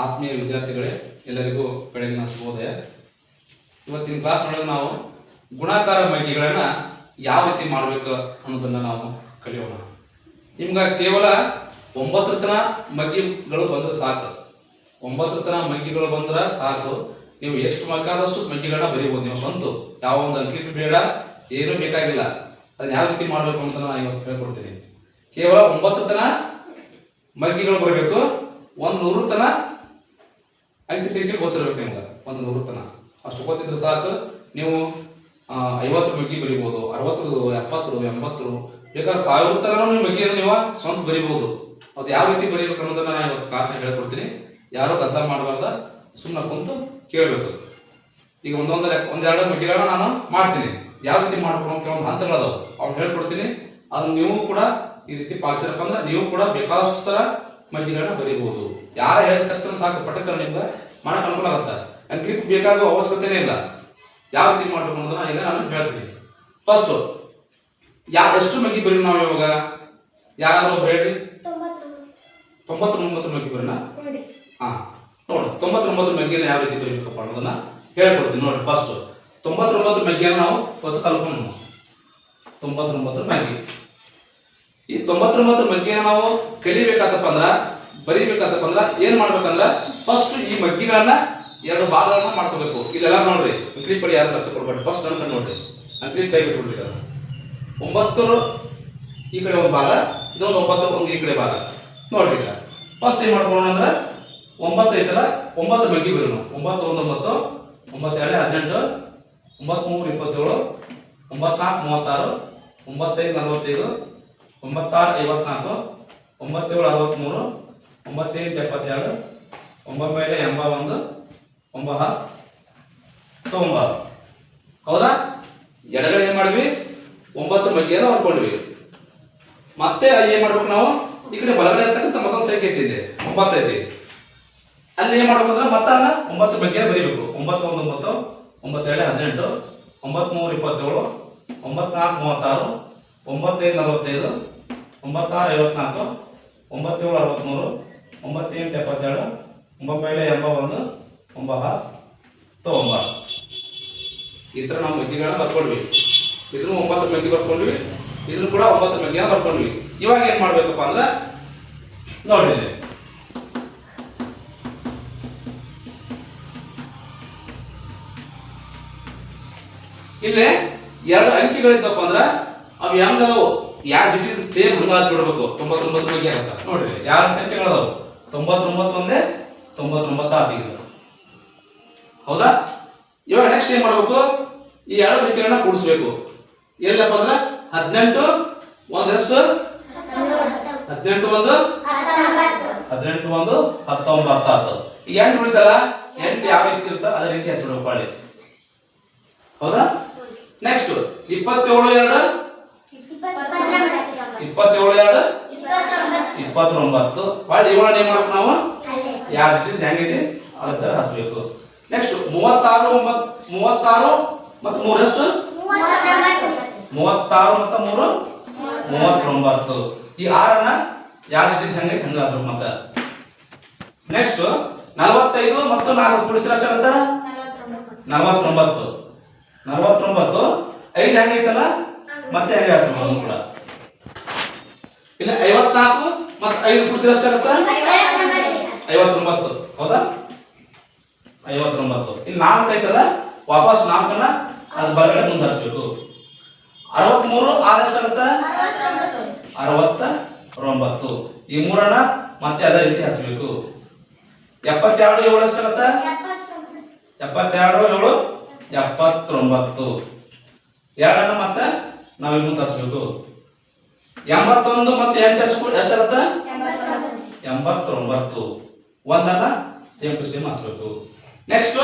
ಆತ್ಮೀಯ ವಿದ್ಯಾರ್ಥಿಗಳೇ, ಎಲ್ಲರಿಗೂ ಬೆಳಗಿನ ಶುಭೋದಯ. ಇವತ್ತಿನ ಕ್ಲಾಸ್ನೊಳಗೆ ನಾವು ಗುಣಾಕಾರ ಮಗ್ಗಿಗಳನ್ನು ಯಾವ ರೀತಿ ಮಾಡಬೇಕು ಅನ್ನೋದನ್ನು ನಾವು ಕಲಿಯೋಣ. ನಿಮ್ಗೆ ಕೇವಲ 9 ತನ ಮಗ್ಗಿಗಳು ಬಂದರೆ ಸಾಕು. 9 ತನ ಮಗ್ಗಿಗಳು ಬಂದ್ರೆ ಸಾಕು. ನೀವು ಎಷ್ಟು ಬೇಕಾದಷ್ಟು ಮಗ್ಗಿಗಳನ್ನ ಬರೀಬೋದು. ನೀವು ಸ್ವಂತ ಯಾವ ಒಂದು ಅಂಕಿಪಿ ಬೇಡ, ಏನೂ ಬೇಕಾಗಿಲ್ಲ. ಅದನ್ನ ಯಾವ ರೀತಿ ಮಾಡಬೇಕು ಅಂತ ನಾನು ಇವತ್ತು ಹೇಳ್ಕೊಡ್ತೀನಿ. ಕೇವಲ 9 ತನ ಮಗ್ಗಿಗಳು ಬರಬೇಕು. 100 ತನ ಅಂಕಿ ಸಂಖ್ಯೆ ಗೊತ್ತಿರ್ಬೇಕು ನಿಮ್ಗೆ. 100 ತನ ಅಷ್ಟು ಗೊತ್ತಿದ್ರೆ ಸಾಕು. ನೀವು 50 ಮಗ್ಗಿ ಬರಿಬೋದು, 60, 70, 80 ಬೇಕಾದ್ರೆ 1000 ತನ ನೀವು ಮಗ್ಗಿಯನ್ನು ನೀವು ಸ್ವಂತ ಬರಿಬೋದು. ಅದು ಯಾವ ರೀತಿ ಬರೀಬೇಕು ಅನ್ನೋದನ್ನ ನಾನು ಇವತ್ತು ಕ್ಲಾಸ್ನಾಗ ಹೇಳ್ಕೊಡ್ತೀನಿ. ಯಾರೋ ಗದ್ದಲ ಮಾಡಬಾರ್ದ, ಸುಮ್ಮನೆ ಕುಂತು ಕೇಳಬೇಕು. ಈಗ ಒಂದೆರಡು ಮಗ್ಗಿಗಳನ್ನ ನಾನು ಮಾಡ್ತೀನಿ. ಯಾವ ರೀತಿ ಮಾಡ್ಬೇಕು ಕೆಲವೊಂದು ಹಂತಗಳದಾವ, ಅವ್ನು ಹೇಳ್ಕೊಡ್ತೀನಿ. ಅದನ್ನ ನೀವು ಕೂಡ ಈ ರೀತಿ ಪಾಲಿಸಿರಪ್ಪ ಅಂದ್ರೆ ನೀವು ಕೂಡ ಬೇಕಾದಷ್ಟು ತರ ಮಗ್ಗಿಗಳನ್ನ ಬರೀಬಹುದು. ಯಾರ ಹೇಳಿದ ಸೆಕ್ಷನ್ ಸಾಕು, ಪಟಕ ನಿಮ್ಗೆ ಮಾಡಕ್ ಅನುಕೂಲ ಆಗುತ್ತೆ. ಅಂಕಿಪ್ ಬೇಕಾಗುವ ಅವಶ್ಯಕತೆನೇ ಇಲ್ಲ. ಯಾವ ರೀತಿ ಮಾಡ್ಬೇಕು ಅನ್ನೋದನ್ನ ಈಗ ನಾನು ಹೇಳ್ತೀನಿ. ಫಸ್ಟ್ ಎಷ್ಟು ಮಗ್ಗಿ ಬರೀ ನಾವು ಇವಾಗ? ಯಾರಾದ್ರೂ ಒಬ್ರು ಹೇಳ್ರಿ. 99 ಮಗ್ಗಿ ಬರೀನಾ? ಹಾ, ನೋಡಿ 99 ಮಗ್ಗಿನ ಯಾವ ರೀತಿ ಬರೀಬೇಕಪ್ಪ ಅನ್ನೋದನ್ನ ಹೇಳ್ಕೊಡ್ತೀನಿ. ನೋಡಿ, ಫಸ್ಟ್ 99 ಮಗ್ಗಿಯನ್ನು ನಾವು ಇವತ್ತು ಕಲ್ಕೊಂಡು 99 ಮಗ್ಗಿ. ಈ 99 ಮಗ್ಗಿಯನ್ನು ನಾವು ಕಲಿಬೇಕಾತಪ್ಪ ಅಂದ್ರ, ಬರೀಬೇಕಾತಪ್ಪ ಅಂದ್ರ ಏನ್ ಮಾಡ್ಬೇಕಂದ್ರ, ಫಸ್ಟ್ ಈ ಮಗ್ಗಿಗಳನ್ನ 2 ಭಾಗಗಳನ್ನ ಮಾಡ್ಕೋಬೇಕು. ಇಲ್ಲೆಲ್ಲ ನೋಡ್ರಿ, ಅಂಕ್ಲಿ ಪಡಿ ಯಾರು ಲಕ್ಷ ಕೊಡ್ಬೇಡಿ. ಫಸ್ಟ್ ಅನ್ಕೊಂಡು ನೋಡ್ರಿ, ಅಂಕ್ಲಿ ಕೈ ಬಿಟ್ಬಿಡ್ರಿ. 9 ಈ ಕಡೆ ಒಂದು ಭಾಗ, ಇದೊಂದು 9 ಈ ಕಡೆ ಭಾಗ ನೋಡ್ರಿ. ಈಗ ಫಸ್ಟ್ ಏನ್ ಮಾಡ್ಕೊಳ್ಳೋಣ ಅಂದ್ರೆ 9 ಐತಲ್ಲ, 9 ಮಗ್ಗಿ ಬರೋಣ. 9 1 9, 9 2 18, 9 3 27, 9 4 36, 9 5 45, 9 6 54, 9 7 63, 9 8 72, 9 9 81, 9 10 90. ಹೌದಾ? ಎಡಗಡೆ ಏನ್ ಮಾಡಿದ್ವಿ? 9 ಮಗ್ಗಿಯನ್ನು ಹೊರ್ಕೊಂಡ್ವಿ. ಮತ್ತೆ ಏನ್ ಮಾಡ್ಬೇಕು ನಾವು? ಈ ಕಡೆ ಬಲಗಡೆ ಅಂತಕ್ಕಂಥ ಮತ್ತೊಂದು ಸಂಖ್ಯೆ ಐತಿದೆ, 9 ಐತಿ. ಅಲ್ಲಿ ಏನ್ ಮಾಡ್ಬೇಕು ಅಂದ್ರೆ ಮತ್ತೆ 9 ಮಗ್ಗಿಯನ್ನು ಬರೀಬೇಕು. 9 1 9, 9 2 18, 9 3 27, 9 4 36, 9 5 45, 9 6 54, 9 7 63, 9 8 72, 9 9 81, 9 10 90. ಈ ತರ ನಾವು ಮಗ್ಗಿಗಳನ್ನ ಬರ್ಕೊಂಡ್ವಿ. ಇದನ್ನು 9 ಮಗ್ಗಿ ಬರ್ಕೊಂಡ್ವಿ, ಇದನ್ನು ಕೂಡ 9 ಮಗ್ಗಿನ ಬರ್ಕೊಂಡ್ವಿ. ಇವಾಗ ಏನ್ ಮಾಡ್ಬೇಕಪ್ಪ ಅಂದ್ರೆ ನೋಡ್ರಿ, ಇಲ್ಲಿ 2 ಅಂಕಿಗಳಿದ್ದಪ್ಪ ಅಂದ್ರ ಅವು ಹೆಂಗದವು? ಯಾಸ್ ಇಟ್ ಈಸ್ ಸೇಮ್ ಹಂಗ ಹಚ್ಚಿಬಿಡ್ಬೇಕು. 99 ಮಗ್ಗಿ ಆಗತ್ತ. ನೋಡ್ರಿ, 2 ಸಂಖ್ಯೆಗಳದಾವು. 99 ಒಂದೇ, 99 ಆಗಿದೆ. ಹೌದಾ? ಇವಾಗ ನೆಕ್ಸ್ಟ್ ಏನ್ ಮಾಡ್ಬೇಕು? ಈ 2 ಸಂಖ್ಯೆಗಳನ್ನ ಕೂಡಿಸ್ಬೇಕು. ಎಲ್ಲಪ್ಪ ಅಂದ್ರೆ 18 ಒಂದೆಷ್ಟು? 18 1 18 1 19 ಆತು. ಈಗ 8 ಉಳಿತಲ್ಲ, 8 ಯಾವ ರೀತಿ ಇರುತ್ತ ಅದೇ ರೀತಿ ಹಚ್ಚಿಬಿಡ್ಬೇಕು ಪಾಳಿ. ಹೌದಾ? ನೆಕ್ಸ್ಟ್ 27 2 27 2 29. ಪಾಳಿ ಇವುಗಳನ್ನ ಏನ್ ಮಾಡ್ಬೇಕು ನಾವು? ಯಾಸ್ ಇಟ್ ಈಸ್ ಹೆಂಗಿದೆ ಅದೇ ತರ ಹಚ್ಬೇಕು. ನೆಕ್ಸ್ಟ್ 36 ಮತ್ತು 3 ಎಷ್ಟು? 36 ಮತ್ತು 3 39. ಈ 6 ಯಾಸ್ ಇಟ್ ಈಸ್ ಹೆಂಗೆ ಹಂಗ ಹಚ್ಬೇಕು. ಮತ್ತೆ ನೆಕ್ಸ್ಟ್ 45 ಮತ್ತು 4 ಕೂಡಿಸಿದ್ರೆ ಎಷ್ಟಾಗತ್ತ? 49. 49 5 ಹೆಂಗೈತಲ್ಲ, ಮತ್ತೆ ಹೆಂಗೆ ಹಚ್ಬೇಕು ಕೂಡ. ಇಲ್ಲ 54 ಮತ್ತು 5 ಕೂಡಿಸಿದ್ರೆ ಎಷ್ಟಾಗತ್ತ? 59. ಹೌದಾ? 59. ಇಲ್ಲಿ 4 ಐತಲ್ಲ, ವಾಪಸ್ 4 ಅದು ಬಲಗಡೆ ಮುಂದೆ ಹಚ್ಬೇಕು. 63 6 ಎಷ್ಟಾಗತ್ತ? 69. ಈ 3 ಮತ್ತೆ ಅದೇ ರೀತಿ ಹಚ್ಬೇಕು. 72 7 ಎಷ್ಟಾಗತ್ತ? 72 7 79. 2 ಮತ್ತೆ ನಾವು ಇಲ್ಲಿ ಮುಂದೆ ಹಚ್ಬೇಕು. 81 ಮತ್ತೆ 8 ಎಷ್ಟಾಗತ್ತ? 89. 1 ಸೇಮ್ ಟು ಸೇಮ್ ಹಚ್ಬೇಕು. ನೆಕ್ಸ್ಟ್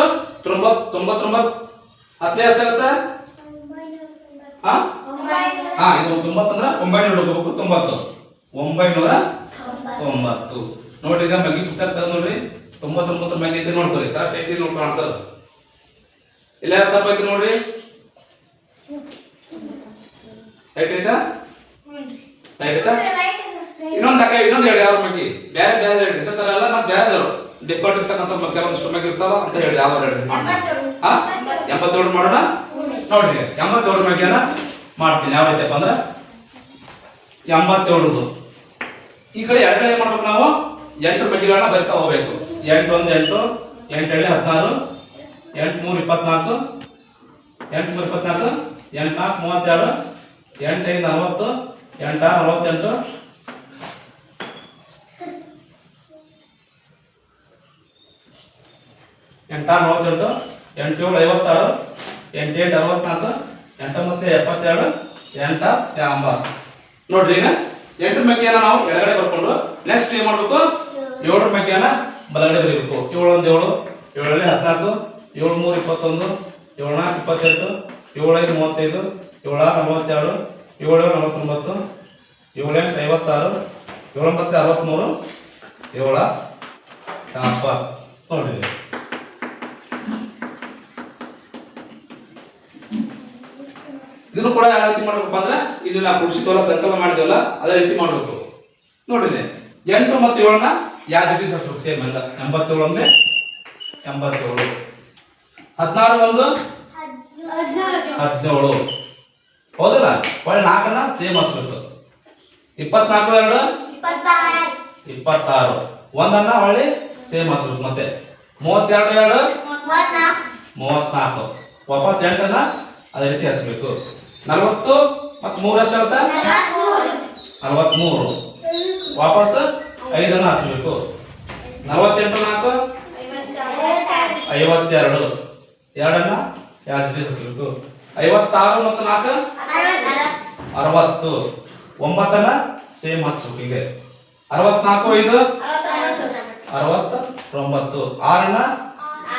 99 ಹತ್ತನೇ ಎಷ್ಟಾಗತ್ತ? ಇದು 90 ಅಂದ್ರೆ 900 ಹೋಗ್ಬೇಕು. 90 990. ನೋಡ್ರಿ, ಈಗ ಮಗ್ಗಿ ಪುಸ್ತಕ ತಗೊಂಡ್ ನೋಡ್ರಿ, 99 ಮಗ್ಗಿ ಐತಿ ನೋಡ್ಕೊರಿ. ಕರೆಕ್ಟ್ ಐತಿ ನೋಡ್ಕೊ ಆನ್ಸರ್. ಇಲ್ಲ ತಪ್ಪ ಐತಿ ನೋಡ್ರಿ. ರೈಟ್ ಐತಾ? ರೈಟ್ ಐತಾ? ಇನ್ನೊಂದು ಹೇಳಿ, ಯಾರ ಮಗ್ಗಿ ಬೇರೆ ಬೇರೆ ಹೇಳಿ. ಇಂಥ ತರ ಎಲ್ಲ ಮತ್ತೆ ಬೇರೆ ಡಿಫಾಲ್ಟ್ ಇರ್ತಕ್ಕಂಥ ಕೆಲವೊಂದಿಷ್ಟು ಮ್ಯಾಗಿ ಇರ್ತಾವ ಅಂತ ಹೇಳಿ ಯಾವ ಹೇಳಿ ಹಾ 87 ಮಾಡೋಣ ನೋಡ್ರಿ 87 ಮ್ಯಾಗಿನ ಮಾಡ್ತೀನಿ ಯಾವ ರೀತಿಯಪ್ಪ ಅಂದ್ರೆ 87 ಈ ಕಡೆ ಎಡಗಡೆ ಏನ್ ಮಾಡ್ಬೇಕು ನಾವು 8 ಮ್ಯಾಗಿಗಳನ್ನ ಬರಿತಾ ಹೋಗ್ಬೇಕು 8 1 8 8 2 16 8 3 24 8 3 24 8 4 32 8 5 40 8 6 48 8 6 48 8 7 56 8 8 64 8 9 72 8 80 ನೋಡ್ರಿ ಈಗ 8 ಮ್ಯಾಗಿನ ನಾವು ಎಡಗಡೆ ಬರ್ಕೊಂಡು ನೆಕ್ಸ್ಟ್ ಏನ್ ಮಾಡ್ಬೇಕು 7 ಮ್ಯಾಗಿನ ಬಲಗಡೆ ಬರೀಬೇಕು 7 1 7 7 14 7 3 21 7 4 28 7 5 35 7 6 42 7 7 49 7 8 56 7 9 63 7 70 ನೋಡ್ರಿ ಇದನ್ನು ಕೂಡ ಯಾವ ರೀತಿ ಮಾಡ್ಬೇಕು ಅಂದ್ರೆ ಇಲ್ಲಿ ನಾವು ಕುಡಿಸಿದ್ವಲ್ಲ ಸಂಕಲನ ಮಾಡಿದ್ವಲ್ಲ ಅದೇ ರೀತಿ ಮಾಡ್ಬೇಕು ನೋಡ್ರಿ 8 ಮತ್ತು 7 ನ ಯಾವ ಜೊತೆ ಸೇರಿಸಬೇಕು ಸೇಮ್ ಅಂತ 87 ಅಂದ್ರೆ 87 16 1 17 ಹೌದಲ್ಲ ಒಳ್ಳೆ 4 ನ ಸೇಮ್ ಹಚ್ಚಬೇಕು 24 2 26 ಒಂದನ್ನ ಒಳ್ಳೆ ಸೇಮ್ ಹಚ್ಚಬೇಕು ಮತ್ತೆ 32 2 34 ವಾಪಸ್ 8 ನ ಅದೇ ರೀತಿ ಹಚ್ಚಬೇಕು 40 ಮತ್ತು 3 ಎಷ್ಟು ಆಗುತ್ತೆ 43 ವಾಪಸ್ 5 ಅನ್ನು ಹಚ್ಚಬೇಕು 48 4 52 ಎರಡನ್ನ ಯಾವ ಜೊತೆ ಹಚ್ಚಬೇಕು 56 ಮತ್ತು 4 60 9 ಅನ್ನ ಸೇಮ್ ಹಚ್ಚಬೇಕು ಹೀಗೆ 64 5 69 6 ಅನ್ನ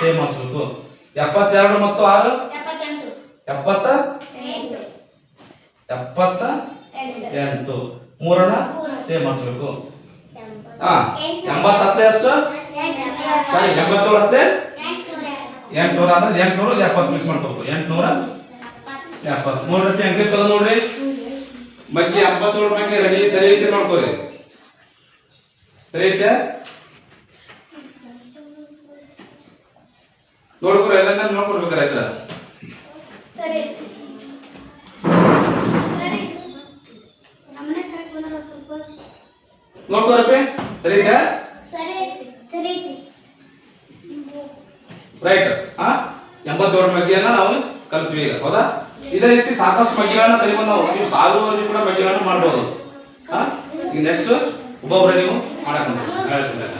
ಸೇಮ್ ಹಚ್ಚಬೇಕು 72 ಮತ್ತು 6 78 ಮೂರನ್ನ ಸೇಮ್ ಮಾಡಿಸ್ಬೇಕು 80 ಎಷ್ಟು 87 ಹತ್ತೆ 800 ಅಂದ್ರೆ 870 ಮಿಕ್ಸ್ ಮಾಡ್ಕೋಬೇಕು 870 3 ರೂಪಾಯಿ ಅಂಕಿ ತಗೋ ನೋಡ್ರಿ ಬಗ್ಗೆ 87 ಬಗ್ಗೆ ರೆಡಿ ಸರಿ ಐತಿ ನೋಡ್ಕೋರಿ ಸರಿ ಐತೆ ನೋಡ್ಕೊರಿ ಎಲ್ಲ ನೋಡ್ಕೊಡ್ಬೇಕಾಯ್ತು ಸರಿ ನೋಡ್ಕೋರಪ್ಪಿ ಸರಿ ಇದೆ ರೈಟ್ 87 ಮಗ್ಗಿಯನ್ನ ನಾವು ಕಲ್ತ್ವಿ ಈಗ ಹೌದಾ ಇದೇ ರೀತಿ ಸಾಕಷ್ಟು ಮಗ್ಗಿಗಳನ್ನ ಕಲಿಬಹುದು ನಾವು ನೀವು ಸಾಲುವರೆಗೂ ಕೂಡ ಮಗ್ಗಿಗಳನ್ನ ಮಾಡಬಹುದು ಈಗ ನೆಕ್ಸ್ಟ್ ಒಬ್ಬೊಬ್ಬರೇ ನೀವು ಮಾಡಕ್ಕೆ ಹೇಳ್ತೀನಿ